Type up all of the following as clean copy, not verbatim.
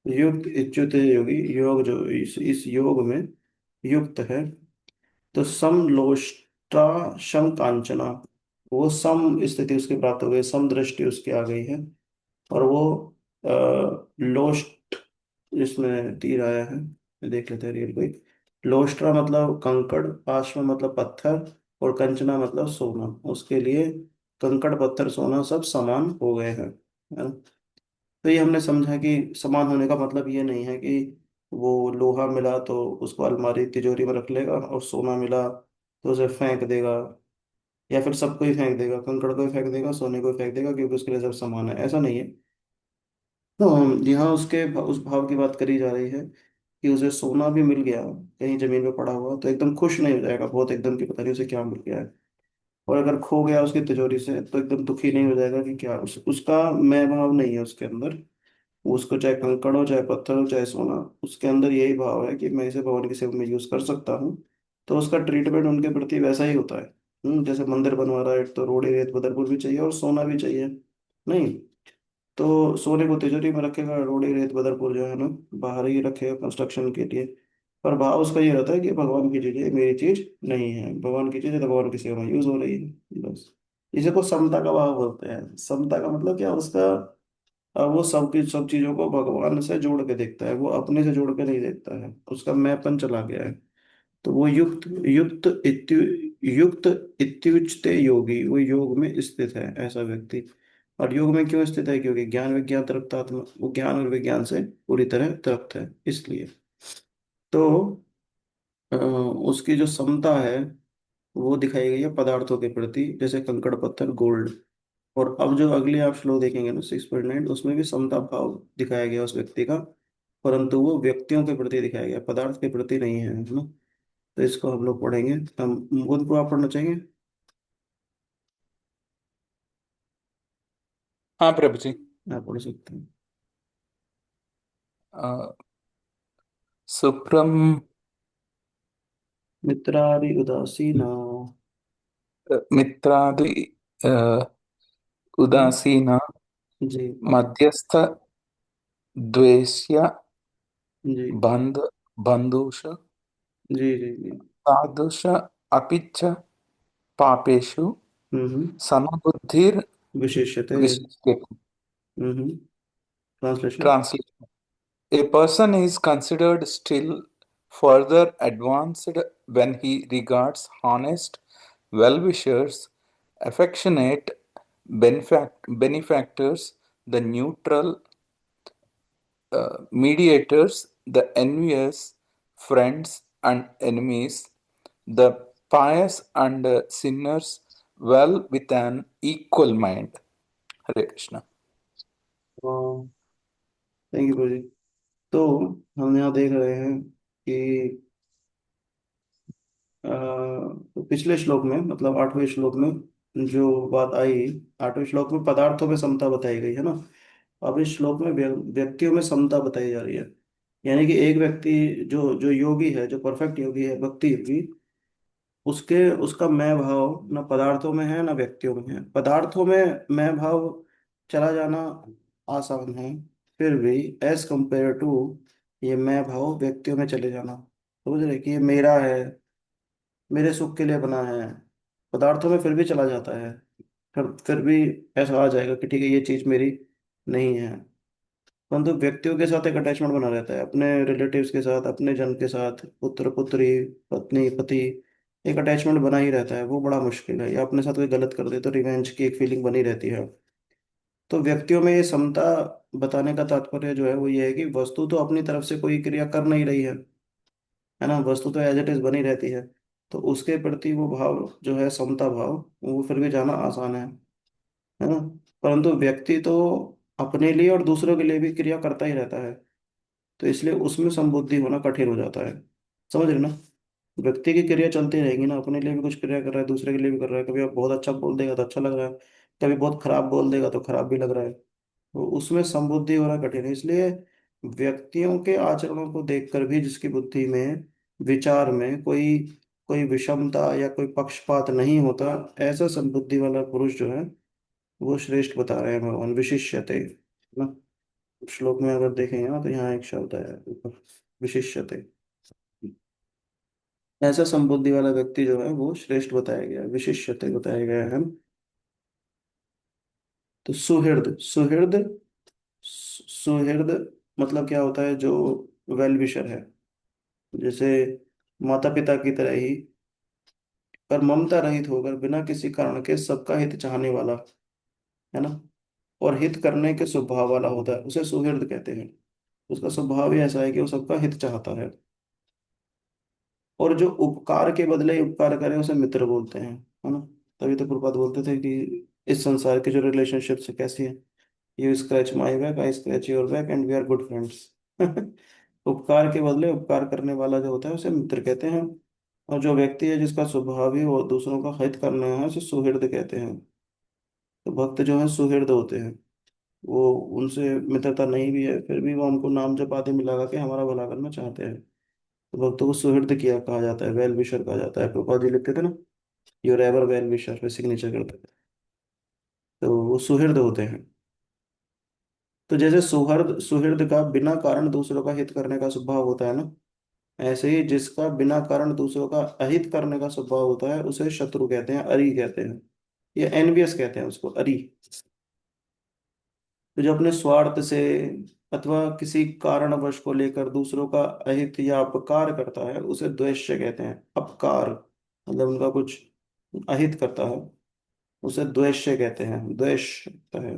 युक्त इच्युत योगी, योग जो इस योग में युक्त है। तो समलोष्टा सम कांचना, वो सम स्थिति उसकी प्राप्त हो गई, सम दृष्टि उसकी आ गई है। और वो लोष्ट, इसमें तीर आया है, ये देख लेते हैं रियल कोई। लोष्ट्रा मतलब कंकड़, आश्म मतलब पत्थर, और कंचना मतलब सोना। उसके लिए कंकड़ पत्थर सोना सब समान हो गए हैं, है ना। तो ये हमने समझा कि समान होने का मतलब ये नहीं है कि वो लोहा मिला तो उसको अलमारी तिजोरी में रख लेगा, और सोना मिला तो उसे फेंक देगा, या फिर सबको ही फेंक देगा, कंकड़ को ही फेंक देगा, सोने को ही फेंक देगा, क्योंकि उसके लिए सब समान है, ऐसा नहीं है। तो यहाँ उसके उस भाव की बात करी जा रही है कि उसे सोना भी मिल गया कहीं जमीन पे पड़ा हुआ, तो एकदम खुश नहीं हो जाएगा बहुत एकदम कि पता नहीं उसे क्या मिल गया है। और अगर खो गया उसकी तिजोरी से तो एकदम दुखी नहीं हो जाएगा कि क्या, उसका मैं भाव नहीं है उसके अंदर। उसको चाहे कंकड़ हो, चाहे पत्थर हो, चाहे सोना, उसके अंदर यही भाव है कि मैं इसे भगवान की सेवा में यूज कर सकता हूँ। तो उसका ट्रीटमेंट उनके प्रति वैसा ही होता है। जैसे मंदिर बनवा रहा है तो रोड़ी रेत बदरपुर भी चाहिए और सोना भी चाहिए, नहीं? तो सोने को तिजोरी में रखेगा, रोड़ी रेत बदरपुर जो है ना बाहर ही रखेगा कंस्ट्रक्शन के लिए। पर भाव उसका ये रहता है कि भगवान की चीज है, मेरी चीज नहीं है, भगवान की चीज है तो भगवान की सेवा में यूज हो रही है, बस। इसे को समता का भाव बोलते हैं। समता का मतलब क्या, उसका वो सब की सब चीजों को भगवान से जोड़ के देखता है, वो अपने से जोड़ के नहीं देखता है, उसका मैंपन चला गया है। तो वो युक्त, युक्त इत्युच्यते योगी, वो योग में स्थित है ऐसा व्यक्ति। और योग में क्यों स्थित है? क्योंकि ज्ञान विज्ञान तृप्तात्मा, वो ज्ञान और विज्ञान से पूरी तरह तृप्त है, इसलिए। तो उसकी जो समता है वो दिखाई गई है पदार्थों के प्रति, जैसे कंकड़ पत्थर गोल्ड। और अब जो अगले आप श्लोक देखेंगे ना 6.9, उसमें भी समता भाव दिखाया गया उस व्यक्ति का, परंतु वो व्यक्तियों के प्रति दिखाया गया, पदार्थ के प्रति नहीं है ना। तो इसको हम लोग पढ़ेंगे। हम बुध को आप पढ़ना चाहेंगे? हाँ प्रभु जी। आप पढ़ सकते हैं। अ, सुप्रम मित्रादि उदासीना। मित्रादि अ, हम्म, उदासीन जी मध्यस्थ द्वेष्य जी बंधुष जी जी जी। तादृश अपि च पापेषु हम्म। समबुद्धिर् विशेष्यते। विशिष्यते। Translation. Translation: A person is considered still further advanced when he regards honest well-wishers, affectionate benefactors, the neutral mediators, the envious friends and enemies, the pious and sinners, well with an equal mind. Hare Krishna. Thank you ji. तो हम यहाँ देख रहे हैं कि तो पिछले श्लोक में, मतलब 8वें श्लोक में जो बात आई, 8वें श्लोक में पदार्थों में समता बताई गई है ना। अब इस श्लोक में व्यक्तियों में समता बताई जा रही है। यानी कि एक व्यक्ति जो जो योगी है, जो परफेक्ट योगी है, भक्ति योगी, उसके उसका मैं भाव ना पदार्थों में है ना व्यक्तियों में है। पदार्थों में मैं भाव चला जाना आसान है, फिर भी एज कंपेयर टू ये मैं भाव व्यक्तियों में चले जाना, समझ रहे कि ये मेरा है, मेरे सुख के लिए बना है, पदार्थों में फिर भी चला जाता है। फिर भी ऐसा आ जाएगा कि ठीक है ये चीज मेरी नहीं है। परंतु व्यक्तियों के साथ एक अटैचमेंट बना रहता है, अपने रिलेटिव्स के साथ, अपने जन के साथ, पुत्र पुत्री, पत्नी पति, एक अटैचमेंट बना ही रहता है, वो बड़ा मुश्किल है। या अपने साथ कोई गलत कर दे तो रिवेंज की एक फीलिंग बनी रहती है। तो व्यक्तियों में ये समता बताने का तात्पर्य जो है वो ये है कि वस्तु तो अपनी तरफ से कोई क्रिया कर नहीं रही है ना, वस्तु तो एज इट इज बनी रहती है। तो उसके प्रति वो भाव जो है समता भाव, वो फिर भी जाना आसान है ना। परंतु व्यक्ति तो अपने लिए और दूसरों के लिए भी क्रिया करता ही रहता है, तो इसलिए उसमें संबुद्धि होना कठिन हो जाता है, समझ रहे ना। व्यक्ति की क्रिया चलती रहेगी ना, अपने लिए भी कुछ क्रिया कर रहा है, दूसरे के लिए भी कर रहा है, कभी आप बहुत अच्छा बोल देगा तो अच्छा लग रहा है, कभी बहुत खराब बोल देगा तो खराब भी लग रहा है। तो उसमें संबुद्धि होना कठिन है, इसलिए व्यक्तियों के आचरणों को देखकर भी जिसकी बुद्धि में, विचार में कोई कोई विषमता या कोई पक्षपात नहीं होता, ऐसा संबुद्धि वाला पुरुष जो है वो श्रेष्ठ बता रहे हैं भगवान, विशिष्यते, है ना। श्लोक में अगर देखेंगे ना तो यहाँ एक शब्द है ऊपर, विशिष्यते। ऐसा संबुद्धि वाला व्यक्ति जो है वो श्रेष्ठ बताया गया है, विशिष्यते बताया गया है। तो सुहृद, सुहृद मतलब क्या होता है, जो वेल विशर है, जैसे माता पिता की तरह ही, पर ममता रहित होकर बिना किसी कारण के सबका हित चाहने वाला, है ना, और हित करने के स्वभाव वाला होता है, उसे सुहृद कहते हैं। उसका स्वभाव ही ऐसा है कि वो सबका हित चाहता है। और जो उपकार के बदले उपकार करे उसे मित्र बोलते हैं, है ना। तभी तो प्रभुपाद बोलते थे कि इस संसार की जो रिलेशनशिप कैसी है, you scratch my back, I scratch your back, and we are good friends. उपकार के बदले उपकार करने वाला जो होता है उसे मित्र कहते हैं। और जो व्यक्ति है जिसका स्वभाव ही वो दूसरों का हित करना है उसे सुहृद कहते हैं। तो भक्त जो है सुहृद होते हैं, वो, उनसे मित्रता नहीं भी है फिर भी वो हमको नाम जप आदि में लगा के हमारा भला करना चाहते हैं। तो भक्तों को सुहृद किया कहा जाता है, वेल विशर कहा जाता है। प्रभुपाद जी लिखते थे ना, यूर एवर वेल विशर पे सिग्नेचर करते थे। तो वो सुहृद होते हैं। तो जैसे सुहृद सुहृद का बिना कारण दूसरों का हित करने का स्वभाव होता है ना, ऐसे ही जिसका बिना कारण दूसरों का अहित करने का स्वभाव होता है उसे शत्रु कहते हैं, अरि कहते हैं, या एनवियस कहते हैं उसको, अरि। तो जो अपने स्वार्थ से अथवा किसी कारणवश को लेकर दूसरों का अहित या अपकार करता है उसे द्वेष्य कहते हैं। अपकार मतलब उनका कुछ अहित करता है, उसे द्वेष्य कहते हैं, द्वेष होता है।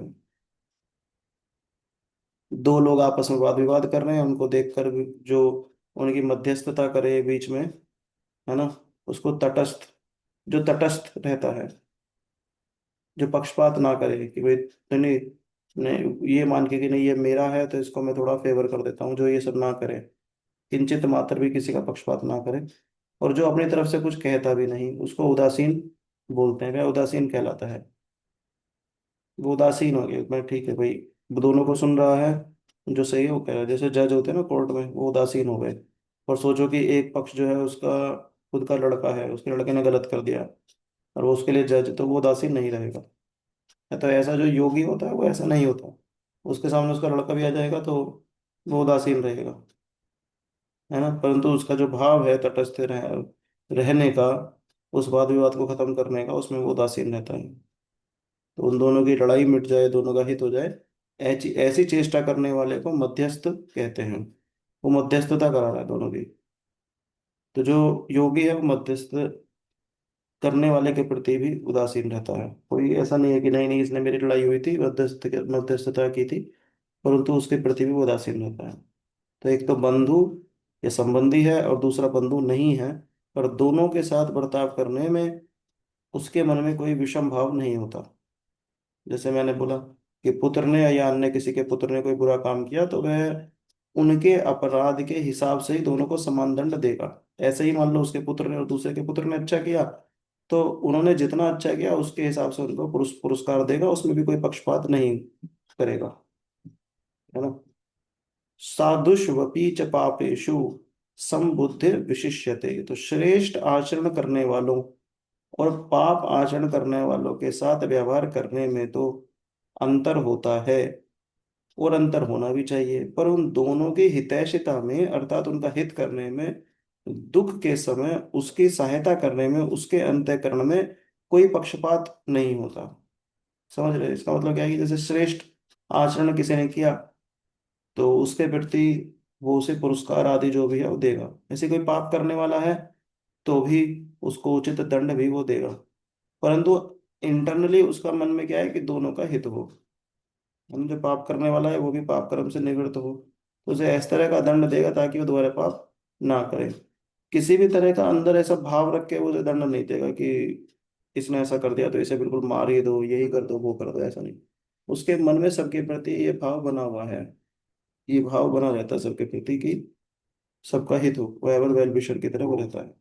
दो लोग आपस में वाद विवाद कर रहे हैं, उनको देखकर भी जो उनकी मध्यस्थता करे बीच में, है ना, उसको तटस्थ, जो तटस्थ रहता है, जो पक्षपात ना करे कि भाई नहीं, नहीं ये मान के कि नहीं ये मेरा है तो इसको मैं थोड़ा फेवर कर देता हूँ, जो ये सब ना करे, किंचित मात्र भी किसी का पक्षपात ना करे। और जो अपनी तरफ से कुछ कहता भी नहीं उसको उदासीन बोलते हैं, वह उदासीन कहलाता है। वो उदासीन हो गया, मैं ठीक है भाई, दोनों को सुन रहा है, जो सही है वो कह रहा है। जैसे जज होते हैं ना कोर्ट में, वो उदासीन हो गए। और सोचो कि एक पक्ष जो है उसका खुद का लड़का है, उसके लड़के ने गलत कर दिया और वो उसके लिए जज, तो वो उदासीन नहीं रहेगा। तो ऐसा जो योगी होता है वो ऐसा नहीं होता, उसके सामने उसका लड़का भी आ जाएगा तो वो उदासीन रहेगा, है ना। परंतु उसका जो भाव है तटस्थ रहने का, उस वाद विवाद को खत्म करने का, उसमें वो उदासीन रहता है। तो उन दोनों की लड़ाई मिट जाए, दोनों का हित हो जाए, ऐसी ऐसी चेष्टा करने वाले को मध्यस्थ कहते हैं। वो मध्यस्थता करा रहा है दोनों की। तो जो योगी है वो मध्यस्थ करने वाले के प्रति भी उदासीन रहता है। कोई ऐसा नहीं है कि नहीं नहीं इसने मेरी लड़ाई हुई थी, मध्यस्थता की थी, परंतु उसके प्रति भी वो उदासीन रहता है। तो एक तो बंधु या संबंधी है और दूसरा बंधु नहीं है, पर दोनों के साथ बर्ताव करने में उसके मन में कोई विषम भाव नहीं होता। जैसे मैंने बोला कि पुत्र ने या अन्य किसी के पुत्र ने कोई बुरा काम किया तो वह उनके अपराध के हिसाब से ही दोनों को समान दंड देगा। ऐसे ही मान लो उसके पुत्र ने और दूसरे के पुत्र ने अच्छा किया, तो उन्होंने जितना अच्छा किया उसके हिसाब से उनको पुरस्कार देगा, उसमें भी कोई पक्षपात नहीं करेगा, है ना। साधुष्वपि च पापेषु समबुद्धि विशिष्यते। तो श्रेष्ठ आचरण करने वालों और पाप आचरण करने वालों के साथ व्यवहार करने में तो अंतर होता है, और अंतर होना भी चाहिए, पर उन दोनों की हितैषिता में अर्थात उनका हित करने में, दुख के समय उसकी सहायता करने में, उसके अंतःकरण में कोई पक्षपात नहीं होता। समझ रहे, इसका मतलब क्या है कि जैसे श्रेष्ठ आचरण किसी ने किया तो उसके प्रति वो उसे पुरस्कार आदि जो भी है वो देगा। ऐसे कोई पाप करने वाला है तो भी उसको उचित दंड भी वो देगा, परंतु इंटरनली उसका मन में क्या है कि दोनों का हित हो। हम जो पाप करने वाला है वो भी पाप कर्म से निवृत्त हो, तो उसे इस तरह का दंड देगा ताकि वो दोबारा पाप ना करे। किसी भी तरह का अंदर ऐसा भाव रख के वो उसे दंड नहीं देगा कि इसने ऐसा कर दिया तो इसे बिल्कुल मार ही दो, यही कर दो वो कर दो, ऐसा नहीं। उसके मन में सबके प्रति ये भाव बना हुआ है, ये भाव बना रहता है सबके प्रति कि सबका हित हो, वो एवर वेल विशर की तरह वो रहता है।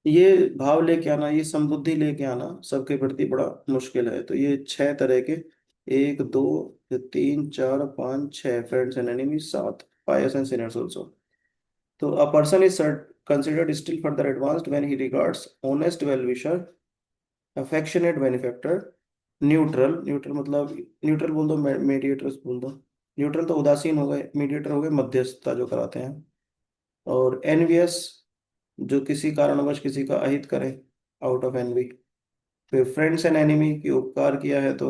ये भाव लेके आना, ये संबुद्धि लेके आना सबके प्रति बड़ा मुश्किल है। तो ये छह तरह के, एक दो तीन चार पाँच छह, फ्रेंड्स एंड एनिमी सात, पायस एंड सिनर्स ऑल्सो। तो a person is considered still further advanced when he regards honest well-wisher, affectionate benefactor, neutral, neutral मतलब, न्यूट्रल बोल दो, मीडिएटर्स बोल दो। न्यूट्रल तो उदासीन हो गए, मीडिएटर हो गए मध्यस्थता जो कराते हैं। और एनवियस, जो किसी कारणवश किसी का अहित करे, आउट ऑफ एनवी। फिर फ्रेंड्स एंड एनिमी की उपकार किया है तो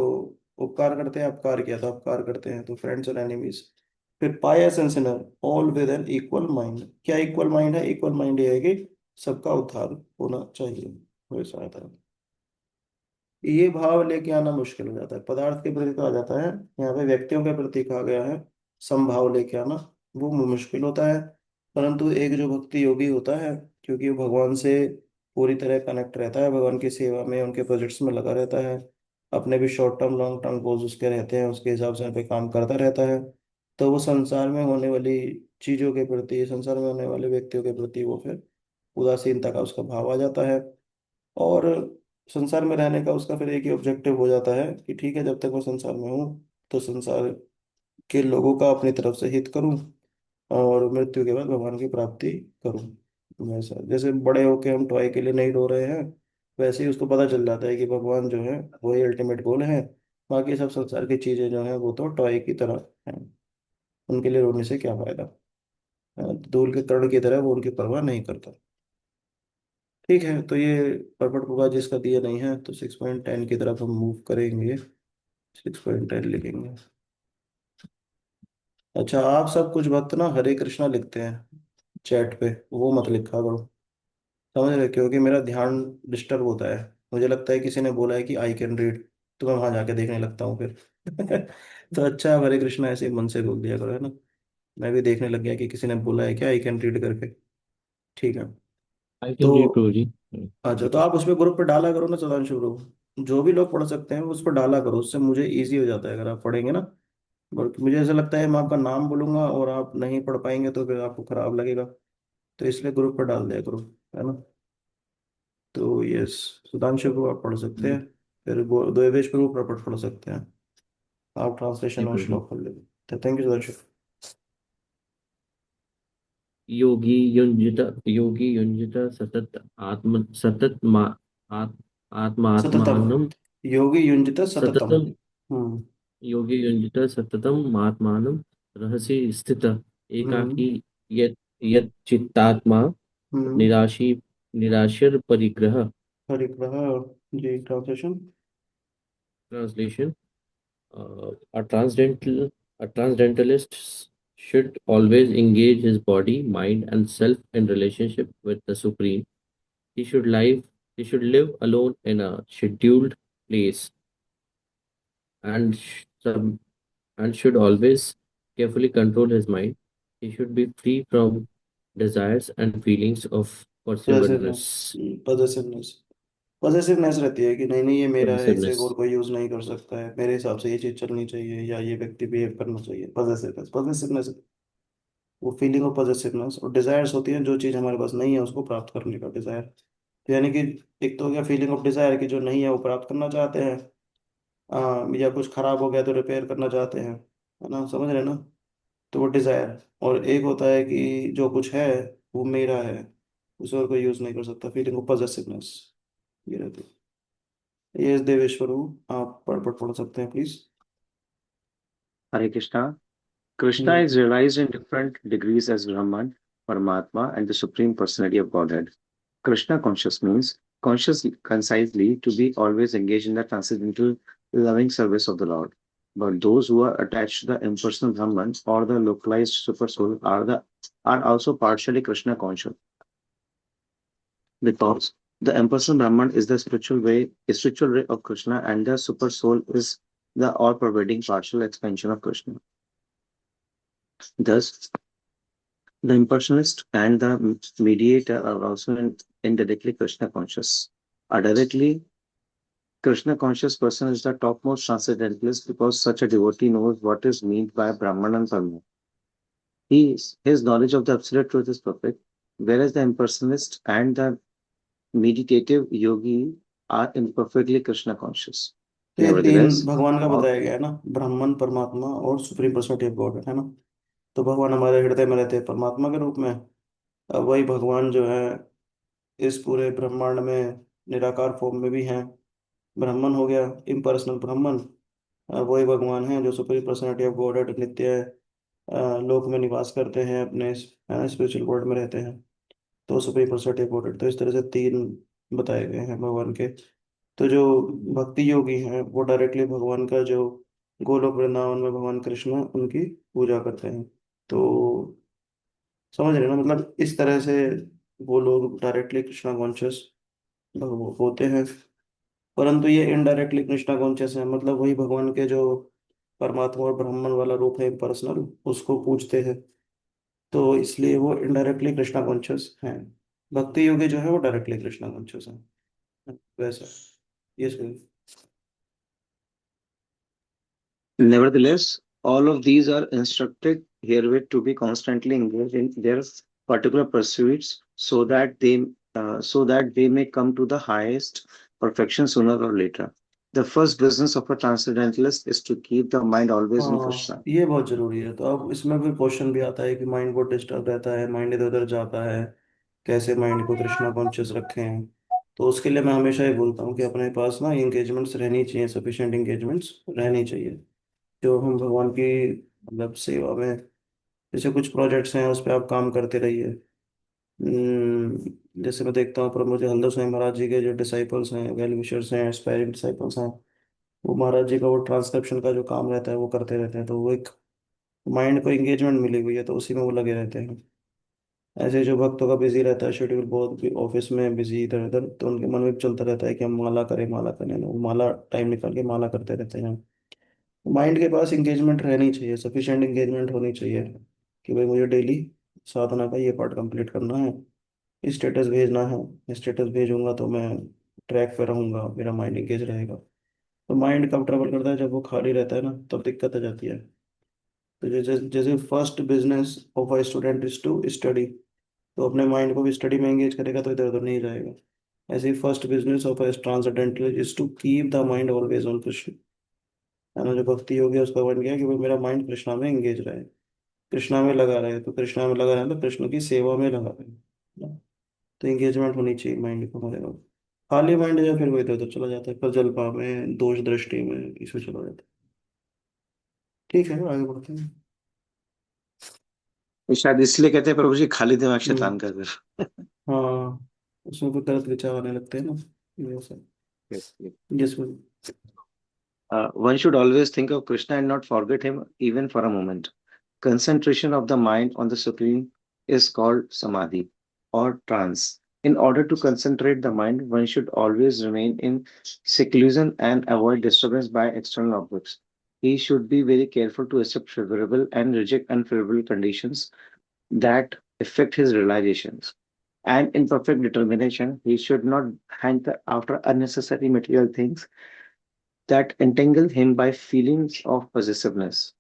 उपकार करते हैं, अपकार किया तो अपकार करते हैं, तो फ्रेंड्स एंड एनिमीज। फिर pious and sinner, all with an equal mind. क्या इक्वल माइंड है? इक्वल माइंड ये है कि सबका उद्धार होना चाहिए, वैसा आता है। ये भाव लेके आना मुश्किल हो जाता है, पदार्थ के प्रति तो आ जाता है, यहाँ पे व्यक्तियों के प्रति कहा गया है समभाव लेके आना, वो मुश्किल होता है। परंतु एक जो भक्ति योगी होता है, क्योंकि वो भगवान से पूरी तरह कनेक्ट रहता है, भगवान की सेवा में उनके प्रोजेक्ट्स में लगा रहता है, अपने भी short term long term goals उसके रहते हैं, उसके हिसाब से उन पे काम करता रहता है, तो वो संसार में होने वाली चीजों के प्रति, संसार में होने वाले व्यक्तियों के प्रति वो फिर उदासीनता का उसका भाव आ जाता है। और संसार में रहने का उसका फिर एक ही ऑब्जेक्टिव हो जाता है कि ठीक है, जब तक मैं संसार में हूँ तो संसार के लोगों का अपनी तरफ से हित करूँ, और मृत्यु के बाद भगवान की प्राप्ति करूँ। वैसा जैसे बड़े होके हम टॉय के लिए नहीं रो रहे हैं, वैसे ही उसको पता चल जाता है कि भगवान जो है वही अल्टीमेट गोल है, बाकी सब संसार की चीजें जो हैं वो तो टॉय की तरह हैं, उनके लिए रोने से क्या फायदा। धूल के कण की तरह वो उनकी परवाह नहीं करता। ठीक है, तो ये पर्पट होगा जिसका दिया नहीं है, तो 6.10 की तरफ हम मूव करेंगे। 6.10 लिखेंगे। अच्छा, आप सब कुछ भक्त ना हरे कृष्णा लिखते हैं चैट पे, वो मत लिखा करो, समझ रहे? क्योंकि मेरा ध्यान डिस्टर्ब होता है, मुझे लगता है किसी ने बोला है कि आई कैन रीड, तो मैं वहां जाके देखने लगता हूँ फिर। तो अच्छा है, हरे कृष्णा ऐसे ही मन से बोल दिया करो, है ना। मैं भी देखने लग गया कि किसी ने बोला है क्या आई कैन रीड करके। ठीक है। आई कैन रीड तो प्रभु जी। अच्छा, तो आप उस पर ग्रुप पे डाला करो ना सदांशु ग्रुप, जो भी लोग पढ़ सकते हैं उस पर डाला करो, उससे मुझे इजी हो जाता है अगर आप पढ़ेंगे ना। बट मुझे ऐसा लगता है मैं आपका नाम बोलूंगा और आप नहीं पढ़ पाएंगे तो फिर आपको खराब लगेगा, तो इसलिए ग्रुप पर डाल दिया करो, है ना। तो यस, सुधांशु को आप पढ़ सकते हैं, फिर देवेश प्रभु प्रपट पढ़ सकते हैं, आप जी ट्रांसलेशन और प्रभु जी। श्लोक पढ़ लेंगे। Thank you Sudhanshu. योगी युंजित सतत आत्म सतत मा आत, सततम, आत्मात्मानम योगी युंजित सततम। सततम हम्म। योगी युंजित सततम आत्मानम रहसि स्थित हम्म। एकाकी यत यत चित्तात्मा हम्म। निराशी निराशर परिग्रह। हरिग्रह। जी, translation. Translation. A transcendental a transcendentalist should always engage his body, mind, and self in relationship with the Supreme. He should live alone in a scheduled place and and should always carefully control his mind. He should be free from desires and feelings of पॉजेसिवनेस। perseverance, पॉजेसिवनेस, पॉजेसिवनेस रहती है कि नहीं नहीं ये मेरा है, इसे और possessiveness. कोई यूज नहीं कर सकता है, मेरे हिसाब से ये चीज चलनी चाहिए, या ये व्यक्ति बिहेव करना चाहिए। पॉजेसिवनेस, पॉजेसिवनेस, वो फीलिंग ऑफ पॉजेसिवनेस। और डिजायर्स होती है जो चीज हमारे पास नहीं है उसको प्राप्त करने का डिजायर। तो यानी कि एक तो हो गया फीलिंग ऑफ डिजायर की जो नहीं है वो प्राप्त करना चाहते हैं, या कुछ खराब हो गया तो रिपेयर करना चाहते हैं, है ना, समझ रहे हैं ना। तो वो डिजायर। और एक होता है कि जो कुछ है वो मेरा है, उसे और कोई यूज नहीं कर सकता, फीलिंग ऑफ पॉजेसिवनेस, ये रहती है। ये देवेश्वर हूँ, आप पढ़ सकते हैं please. Hare Krishna. Krishna hmm. is realized in different degrees as Brahman, Paramatma, and the Supreme Personality of Godhead. Krishna conscious means conscious concisely to be always engaged in the transcendental loving service of the Lord. But those who are attached to the impersonal Brahman or the localized supersoul are also partially Krishna conscious because the impersonal Brahman is the spiritual ray of Krishna, and the supersoul is the all-pervading partial expansion of Krishna. Thus, the impersonalist and the mediator are also indirectly Krishna conscious. A directly Krishna conscious person is the topmost transcendentalist because such a devotee knows what is meant by Brahman and Parma. His knowledge of the absolute truth is perfect, whereas the impersonalist and the meditative yogi are imperfectly Krishna conscious. तो ये तीन Nevertheless, भगवान का all बताया गया है ना, ब्राह्मण, परमात्मा और सुप्रीम पर्सनालिटी ऑफ गॉड, है ना। तो भगवान हमारे हृदय में रहते हैं परमात्मा के रूप में। अब वही भगवान जो है इस पूरे ब्रह्मांड में निराकार फॉर्म में भी हैं, ब्राह्मण हो गया, इम्पर्सनल ब्राह्मण, वही भगवान है जो सुप्रीम पर्सनालिटी ऑफ गॉड है, नित्य है, लोक में निवास करते हैं, अपने स्पिरिचुअल वर्ल्ड में रहते हैं, तो सुप्रीम पर्सनालिटी ऑफ गॉड। तो इस तरह से तीन बताए गए हैं भगवान के। तो जो भक्ति योगी हैं वो डायरेक्टली भगवान का जो गोलोक वृंदावन में भगवान कृष्ण है उनकी पूजा करते हैं। तो समझ रहे हैं ना, मतलब इस तरह से वो लोग डायरेक्टली कृष्णा कॉन्शियस होते हैं, परंतु ये इनडायरेक्टली कृष्णा कॉन्शियस है, मतलब वही भगवान के जो परमात्मा और ब्राह्मण वाला रूप है पर्सनल, उसको पूजते हैं, तो इसलिए वो इनडायरेक्टली कृष्णा कॉन्शियस हैं। भक्ति योगी जो है वो डायरेक्टली कृष्णा कॉन्शियस है, वैसा। Yes. Nevertheless, all of these are instructed herewith to be constantly engaged in their particular pursuits, so that they may come to the highest perfection sooner or later. The first business of a transcendentalist is to keep the mind always in हाँ, Krishna. ये बहुत जरूरी है। तो अब इसमें भी question भी आता है कि माइंड बहुत डिस्टर्ब रहता है, माइंड इधर उधर जाता है, कैसे माइंड को कृष्णा कॉन्शियस रखें। तो उसके लिए मैं हमेशा ही बोलता हूँ कि अपने पास ना एंगेजमेंट्स रहनी चाहिए, सफिशिएंट एंगेजमेंट्स रहनी चाहिए, जो हम भगवान की मतलब सेवा में, जैसे कुछ प्रोजेक्ट्स हैं उस पर आप काम करते रहिए। जैसे मैं देखता हूँ प्रभु जी हल्दर स्वामी महाराज जी के जो डिसाइपल्स हैं, वेल विशर्स हैं, एस्पायरिंग डिसाइपल्स हैं, वो महाराज जी का वो ट्रांसक्रिप्शन का जो काम रहता है वो करते रहते हैं, तो वो एक माइंड को एंगेजमेंट मिली हुई है, तो उसी में वो लगे रहते हैं। ऐसे जो भक्तों का बिजी रहता है शेड्यूल, बहुत भी ऑफिस में बिजी इधर उधर, तो उनके मन में भी चलता रहता है कि हम माला करें माला करें, वो माला टाइम निकाल के माला करते रहते हैं। माइंड के पास इंगेजमेंट रहनी चाहिए, सफिशिएंट इंगेजमेंट होनी चाहिए कि भाई मुझे डेली साधना का ये पार्ट कंप्लीट करना है, स्टेटस भेजना है, स्टेटस भेजूंगा तो मैं ट्रैक पे रहूंगा, मेरा माइंड इंगेज रहेगा। तो माइंड कब ट्रेवल करता है, जब वो खाली रहता है ना, तब दिक्कत आ जाती है। तो जैसे जैसे first business of a student is to study, तो अपने माइंड को भी स्टडी में एंगेज करेगा तो इधर उधर नहीं जाएगा। ऐसे ही first business of a transcendental is to keep the mind always on Krishna, है ना। जो भक्ति योगी है उसका बन गया कि भाई मेरा माइंड कृष्णा में एंगेज रहे, कृष्णा में लगा रहे, तो कृष्णा में लगा रहे तो कृष्ण की सेवा में लगा रहे, है ना? तो एंगेजमेंट होनी चाहिए माइंड को हमारे में। खाली माइंड जो है फिर वो इधर उधर चला जाता है, फिर जल्पा में, दोष दृष्टि में, इसमें चला जाता है। ठीक है, आगे बढ़ते हैं। तो शायद इसलिए कहते हैं प्रभु जी खाली दिमाग हम्म। शैतान का घर. हाँ, उसमें कोई गलत विचार आने लगते हैं ना, ये सब। Yes, yes. जिसमें One should always think of Krishna and not forget him even for a moment. Concentration of the mind on the Supreme is called samadhi or trance. In order to concentrate the mind, one should always remain in seclusion and avoid disturbance by external objects. He should be very careful to accept favorable and reject unfavorable conditions that affect his realizations. And in perfect determination, he should not hanker after unnecessary material things that entangle him by feelings of possessiveness.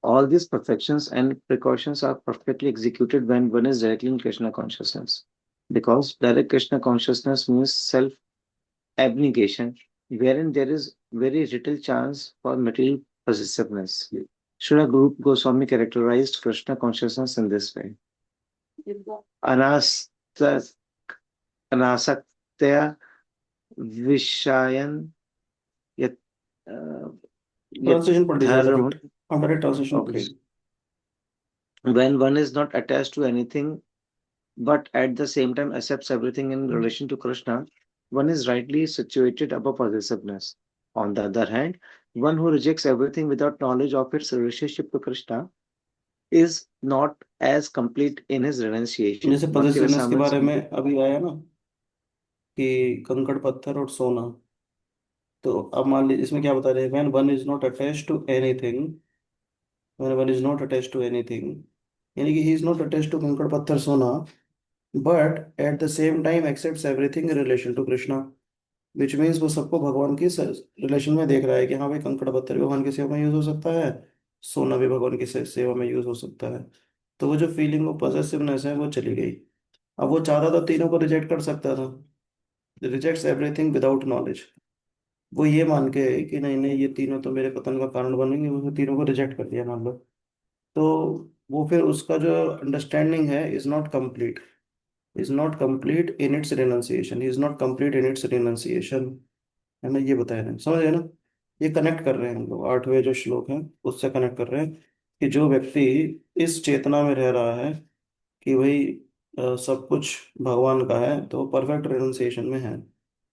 All these perfections and precautions are perfectly executed when one is directly in Krishna consciousness. Because direct Krishna consciousness means self abnegation, wherein there is very little chance for material possessiveness. Srila Guru Goswami characterized Krishna consciousness in this way. Anasta, Anasaktya Vishayan Yat, uh, Yat translation पढ़ लीजिए वाला Dharma. Bit, हाँ direct translation पढ़ Okay. लीजिए। When one is not attached to anything but at the same time accepts everything in relation to Krishna, one is rightly situated above possessiveness. On the other hand, one who rejects everything without knowledge of its relationship to Krishna is not as complete in his renunciation. जैसे Bhakti positiveness के Rasamrita बारे में Sindhu. अभी आया ना कि कंकड़ पत्थर और सोना, तो अब मान लीजिए इसमें क्या बता रहे हैं, when one is not attached to anything, when one is not attached to anything, यानी कि he is not attached to कंकड़ पत्थर सोना, but at the same time accepts everything in relation to Krishna, which means वो सबको भगवान की relation में देख रहा है कि हाँ भाई कंकड़ पत्थर भी भगवान की सेवा में यूज हो सकता है, सोना भी भगवान की सेवा में यूज हो सकता है। तो वो जो फीलिंग ऑफ पॉसेसिवनेस है वो चली गई। अब वो चाहता तो तीनों को रिजेक्ट कर सकता था, रिजेक्ट्स एवरीथिंग विदाउट नॉलेज। वो ये मान के कि नहीं नहीं ये तीनों तो मेरे पतन का कारण बनेंगे, वो तीनों को रिजेक्ट कर दिया मान लो, तो वो फिर उसका जो अंडरस्टैंडिंग है is not complete, is not complete in its renunciation, is not complete in its renunciation. है ना, ये बताया है, समझ गए ना। ये कनेक्ट कर रहे हैं हम लोग, 8वें जो श्लोक है उससे कनेक्ट कर रहे हैं कि जो व्यक्ति इस चेतना में रह रहा है कि भाई सब कुछ भगवान का है, तो परफेक्ट रियलाइजेशन में है।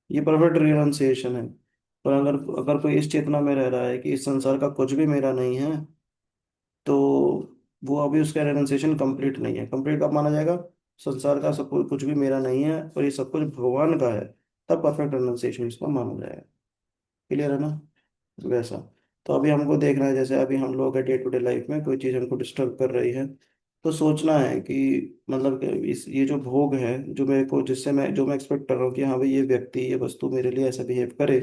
ये परफेक्ट रियलाइजेशन है। पर अगर अगर कोई इस चेतना में रह रहा है कि इस संसार का कुछ भी मेरा नहीं है, तो वो अभी उसका रियलाइजेशन कंप्लीट नहीं है। कंप्लीट कब माना जाएगा? संसार का सब कुछ भी मेरा नहीं है और ये सब कुछ भगवान का है, तब परफेक्ट रियलाइजेशन इसको माना जाएगा। क्लियर है ना? वैसा। तो अभी हमको देखना है, जैसे अभी हम लोग डे टू डे लाइफ में कोई चीज़ हमको डिस्टर्ब कर रही है, तो सोचना है कि मतलब कि इस ये जो भोग है, जो मेरे को जिससे मैं जो मैं एक्सपेक्ट कर रहा हूँ कि हाँ भाई ये व्यक्ति ये वस्तु मेरे लिए ऐसा बिहेव करे,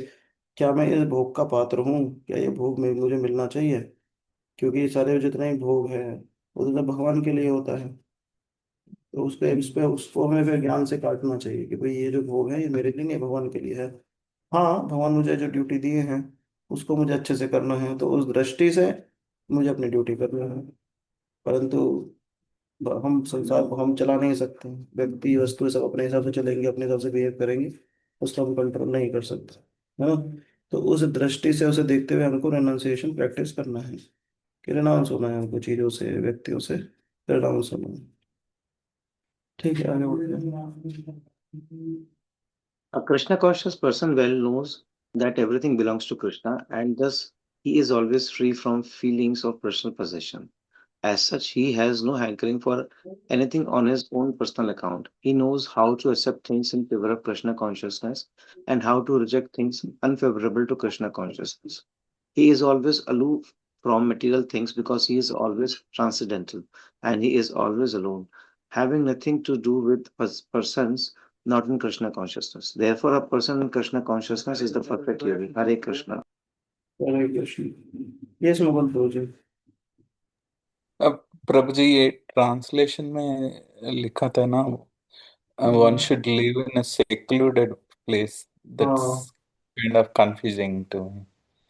क्या मैं इस भोग का पात्र हूँ? क्या ये भोग में मुझे मिलना चाहिए? क्योंकि ये सारे जितने भी भोग हैं वो तो सब भगवान के लिए होता है। तो उस पे उसको हमें फिर ज्ञान से काटना चाहिए कि भाई ये जो भोग है ये मेरे लिए नहीं, भगवान के लिए है। हाँ, भगवान मुझे जो ड्यूटी दिए हैं उसको मुझे अच्छे से करना है, तो उस दृष्टि से मुझे अपनी ड्यूटी करना है। परंतु हम संसार को हम चला नहीं सकते। व्यक्ति वस्तु सब अपने हिसाब से चलेंगे, अपने हिसाब से बिहेव करेंगे, उसको हम कंट्रोल नहीं कर सकते, है ना। तो उस दृष्टि से उसे देखते हुए हमको रेनाउंसिएशन प्रैक्टिस करना है कि रेनाउंस होना है हमको चीज़ों से, व्यक्तियों से रेनाउंस होना है। ठीक है, आगे बढ़ते हैं। A Krishna conscious person well knows that everything belongs to Krishna and thus he is always free from feelings of personal possession. As such, he has no hankering for anything on his own personal account. He knows how to accept things in favor of Krishna consciousness and how to reject things unfavorable to Krishna consciousness. He is always aloof from material things because he is always transcendental and he is always alone, having nothing to do with persons not in Krishna consciousness. Therefore, a person in Krishna consciousness is the perfect yogi. Hare Krishna. हरे कृष्ण। ये slogan तो जी। अब प्रभु जी ये translation में लिखा था ना, one हाँ। Should live in a secluded place, that's हाँ, kind of confusing to me.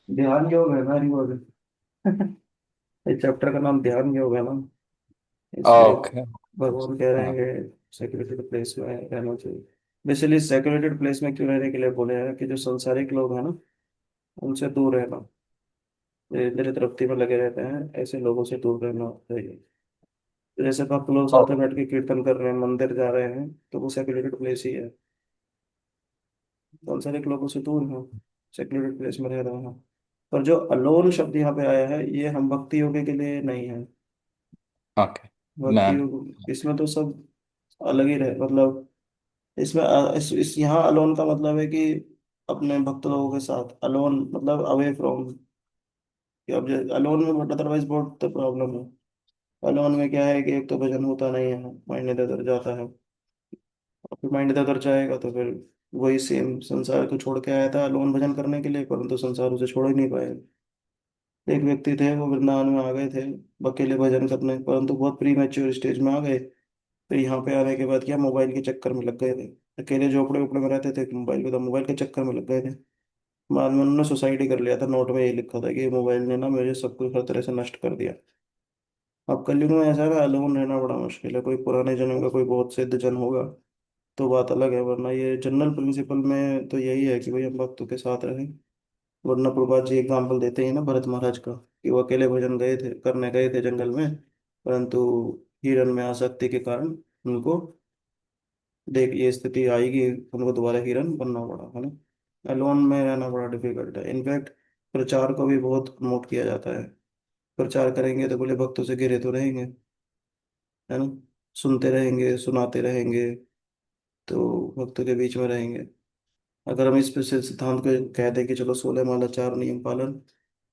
ध्यान योग है ना रिवॉर्ड। इस चैप्टर का नाम ध्यान योग है ना, इसलिए ओके। भगवान कह रहे हैं हाँ। कि सेक्रेटेड प्लेस में रहना चाहिए। बेसिकली सेक्रेटेड प्लेस में क्यों रहने के लिए बोले हैं कि जो संसारिक लोग हैं ना, उनसे दूर रहना, मेरे तृप्ति में लगे रहते हैं, ऐसे लोगों से दूर रहना चाहिए। जैसे भक्त लोग ओ, साथ में बैठ के कीर्तन कर रहे हैं, मंदिर जा रहे हैं, तो वो सेक्रेटेड प्लेस ही है। संसारिक लोगों से दूर हैं, सेक्रेटेड प्लेस में रह रहे हैं। पर जो अलोन शब्द यहाँ पे आया है, ये हम भक्ति योगी के लिए नहीं है। ओके। भक्ति मैन। योग इसमें तो सब अलग ही रहे, मतलब इसमें इस यहाँ अलोन का मतलब है कि अपने भक्त लोगों के साथ, अलोन मतलब अवे फ्रॉम। अब अलोन में बट अदरवाइज बहुत तो प्रॉब्लम है। अलोन में क्या है कि एक तो भजन होता नहीं है, माइंड इधर उधर जाता है। और फिर माइंड इधर उधर जाएगा तो फिर वही सेम संसार को छोड़ के आया था अलोन भजन करने के लिए, परंतु संसार उसे छोड़ ही नहीं पाया। एक व्यक्ति थे, वो वृंदावन में आ गए थे अकेले भजन करने, परंतु बहुत प्री मैच्योर स्टेज में आ गए। फिर यहाँ पे आने के बाद क्या, मोबाइल के चक्कर में लग गए थे। अकेले झोपड़े उपड़े में रहते थे, मोबाइल को तो मोबाइल के चक्कर में लग गए थे। बाद में उन्होंने सुसाइड ही कर लिया था। नोट में ये लिखा था कि मोबाइल ने ना मुझे सब कुछ हर तरह से नष्ट कर दिया। अब कलयुग में ऐसा है ना, अलोन रहना बड़ा मुश्किल है। कोई पुराने जन्म का कोई बहुत सिद्ध जन होगा तो बात अलग है, वरना ये जनरल प्रिंसिपल में तो यही है कि भाई हम भक्तों के साथ रहें। वरना प्रभात जी एग्जाम्पल देते हैं ना भरत महाराज का, कि वो अकेले भजन गए थे करने गए थे जंगल में, परंतु हिरण में आसक्ति के कारण उनको देख ये स्थिति आई कि उनको दोबारा हिरन बनना पड़ा, है ना। अलोन में रहना बड़ा डिफिकल्ट है। इनफैक्ट प्रचार को भी बहुत प्रमोट किया जाता है। प्रचार करेंगे तो बोले भक्तों से घिरे तो रहेंगे, है ना, सुनते रहेंगे सुनाते रहेंगे, तो भक्तों के बीच में रहेंगे। अगर हम इस पे से सिद्धांत को कह दें कि चलो 16 माला 4 नियम पालन,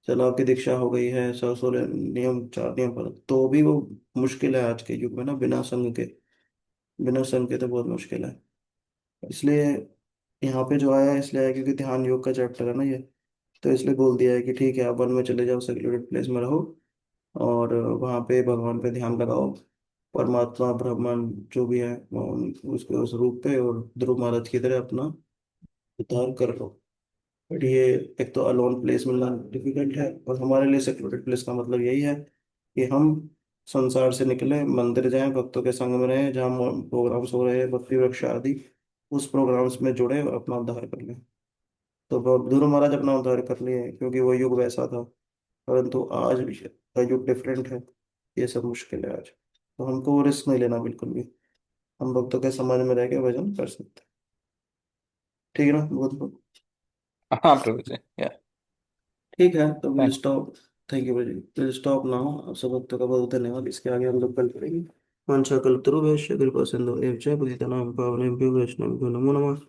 चलो आपकी दीक्षा हो गई है, 16 नियम 4 नियम पालन, तो भी वो मुश्किल है आज के युग में ना, बिना संग के। बिना संग के तो बहुत मुश्किल है। इसलिए यहाँ पे जो आया है इसलिए आया क्योंकि ध्यान योग का चैप्टर है ना ये। तो इसलिए बोल दिया है कि ठीक है आप वन में चले जाओ, सेक्लूडेड प्लेस में रहो, और वहाँ पे भगवान पे ध्यान लगाओ। परमात्मा ब्रह्मन जो भी है वो उसके उस रूप पे, और ध्रुव महाराज की तरह अपना उद्धार कर लो। बट ये एक तो अलोन प्लेस मिलना डिफिकल्ट है, और हमारे लिए सेक्लूडेड प्लेस का मतलब यही है कि हम संसार से निकले, मंदिर जाएं, भक्तों के संग में रहें, जहाँ प्रोग्राम्स हो रहे हैं भक्ति वृक्ष आदि, उस प्रोग्राम्स में जुड़े और अपना उद्धार कर लें। तो ध्रुव महाराज अपना उद्धार कर लिए क्योंकि वो युग वैसा था, परंतु आज का युग डिफरेंट है। ये सब मुश्किल है आज, तो हमको वो रिस्क नहीं लेना बिल्कुल भी। हम भक्तों के समाज में रह के भजन कर सकते हैं। ठीक है ना, बहुत बहुत हाँ प्रभु जी, या ठीक है। तो will thank stop. Thank you ji, will stop now. आप सब भक्तों का बहुत धन्यवाद। इसके आगे हम लोग कल करेंगे। वांछा कल्पतरुभ्यश्च कृपा सिंधु एव च पतितानां पावनेभ्यो वैष्णवेभ्यो नमो नमः।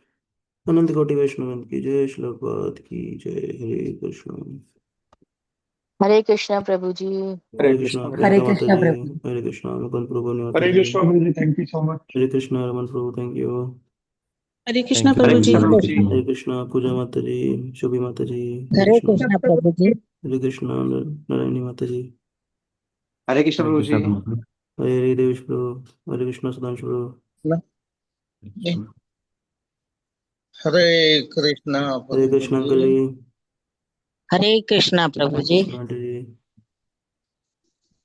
अनंत कोटि वैष्णव की जय, श्रील प्रभुपाद की जय। हरे कृष्ण। हरे कृष्णा प्रभु जी। हरे हरे कृष्णा कृष्ण प्रभु हरे प्रियंका जी। माता कृष्णा जी। प्रभु। हरे कृष्णा मुकुंद प्रभु माता हरे जी। कृष्णा प्रभु ji, thank you so much. Hare Krishna Raman प्रभु, thank you. Hare Krishna Thank you Hare प्रभु so जी। कृष्ण much. प्रभु जी। हरे कृष्णा पूजा माता जी, शोभी माता जी। हरे हरे कृष्णा। कृष्णा प्रभु जी। हरे कृष्णा नारायणी माता जी। हरे कृष्ण Thank प्रभु you, जी। Sadhguru. हरे हरे देवेश प्रभु। हरे कृष्णा सुधांशु प्रभु। हरे कृष्णा हरे प्रभु कृष्णा जी। अंकल जी। हरे कृष्णा हरे प्रभु जी। कृष्णा आंटी जी।